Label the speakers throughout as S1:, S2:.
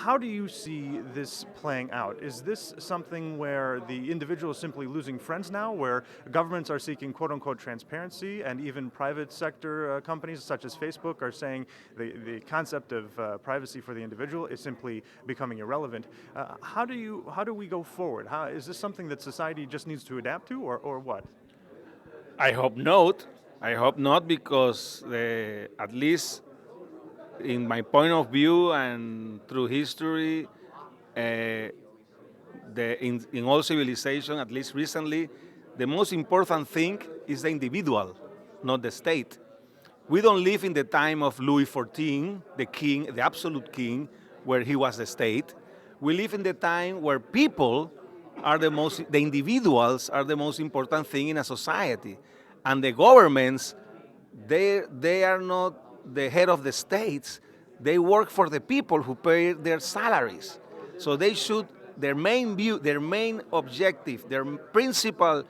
S1: How do you see this playing out? Is this something where the individual is simply losing friends now, where governments are seeking quote-unquote transparency, and even private sector companies such as Facebook are saying the concept of privacy for the individual is simply becoming irrelevant? How do we go forward? Is this something that society just needs to adapt to, or what?
S2: I hope not. I hope not because at least in my point of view and through history, uh, in all civilization, at least recently, the most important thing is the individual, not the state. We don't live in the time of Louis XIV, the king, the absolute king, where he was the state. We live in the time where people the individuals are the most important thing in a society. And the governments, they are not the head of the states. They work for the people who pay their salaries. So they should, their main view, their main objective, their principal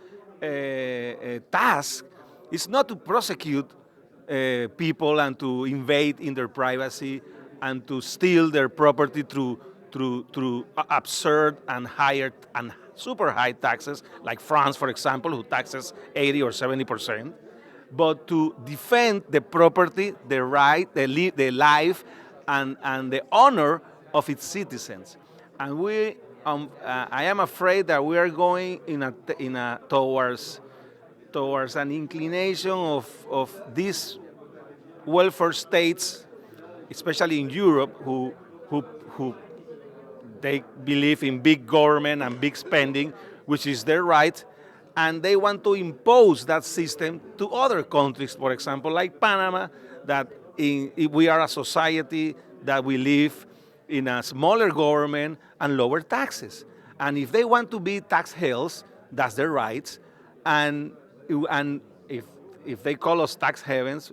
S2: task is not to prosecute people and to invade in their privacy and to steal their property through absurd and higher and super high taxes, like France, for example, who taxes 80 or 70%, but to defend the property, the right, the life, and the honor of its citizens. And I am afraid that we are going towards an inclination of these welfare states, especially in Europe, who they believe in big government and big spending, which is their right, and they want to impose that system to other countries, for example, like Panama, that we are a society that we live in a smaller government and lower taxes. And if they want to be tax hells, that's their rights. And if they call us tax havens,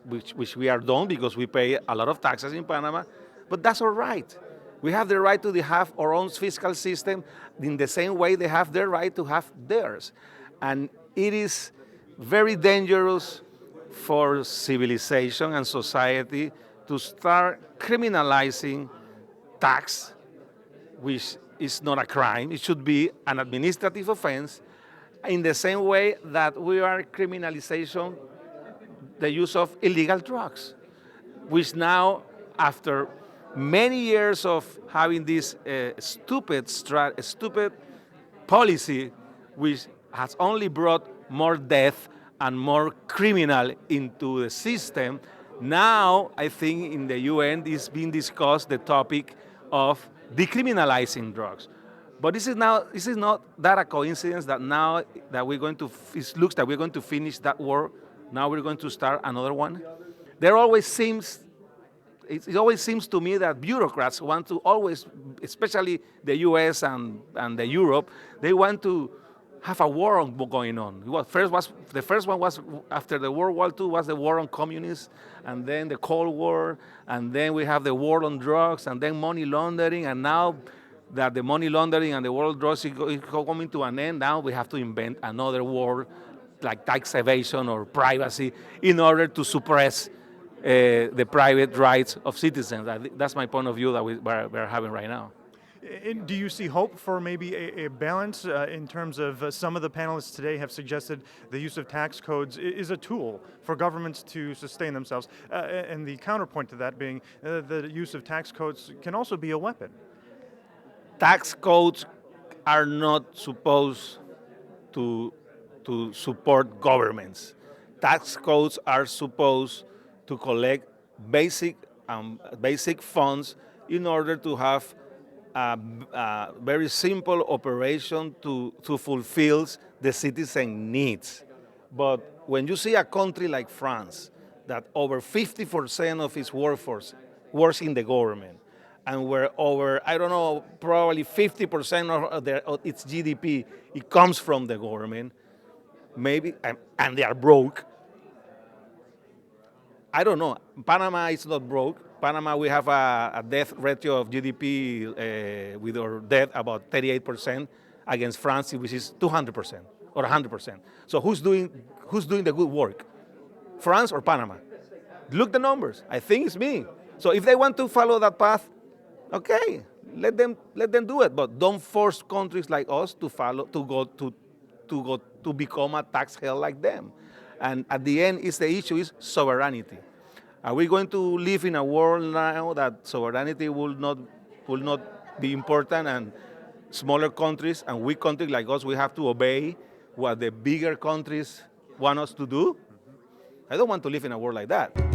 S2: which we are done because we pay a lot of taxes in Panama, but that's all right. We have the right to have our own fiscal system in the same way they have their right to have theirs. And it is very dangerous for civilization and society to start criminalizing tax, which is not a crime. It should be an administrative offense, in the same way that we are criminalizing the use of illegal drugs, which now, after many years of having this stupid policy, which has only brought more death and more criminal into the system, now I think in the UN is being discussed the topic of decriminalizing drugs. But this is not that a coincidence that now that it looks that we're going to finish that war, now we're going to start another one. It always seems to me that bureaucrats want to always, especially the US and the Europe, they want to have a war going on. The first one was after the World War II was the war on communists, and then the Cold War, and then we have the war on drugs, and then money laundering, and now that the money laundering and the war on drugs is coming to an end, now we have to invent another war, like tax evasion or privacy, in order to suppress the private rights of citizens. That's my point of view that we're having right now.
S1: And do you see hope for maybe a balance in terms of some of the panelists today have suggested the use of tax codes is a tool for governments to sustain themselves, and the counterpoint to that being the use of tax codes can also be a weapon?
S2: Tax codes are not supposed to support governments. Tax codes are supposed to collect basic funds in order to have a very simple operation to fulfill the citizen needs. But when you see a country like France, that over 50% of its workforce works in the government, and where over, I don't know, probably 50% of its GDP, it comes from the government, maybe, and they are broke. I don't know. Panama is not broke. Panama, we have a debt ratio of GDP with our debt about 38% against France, which is 200% or 100%. So who's doing the good work? France or Panama? Look the numbers. I think it's me. So if they want to follow that path, Okay, let them do it, but don't force countries like us to follow to become a tax hell like them. And at the end, is the issue is sovereignty. Are we going to live in a world now that sovereignty will not be important, and smaller countries and weak countries like us we have to obey what the bigger countries want us to do? I don't want to live in a world like that.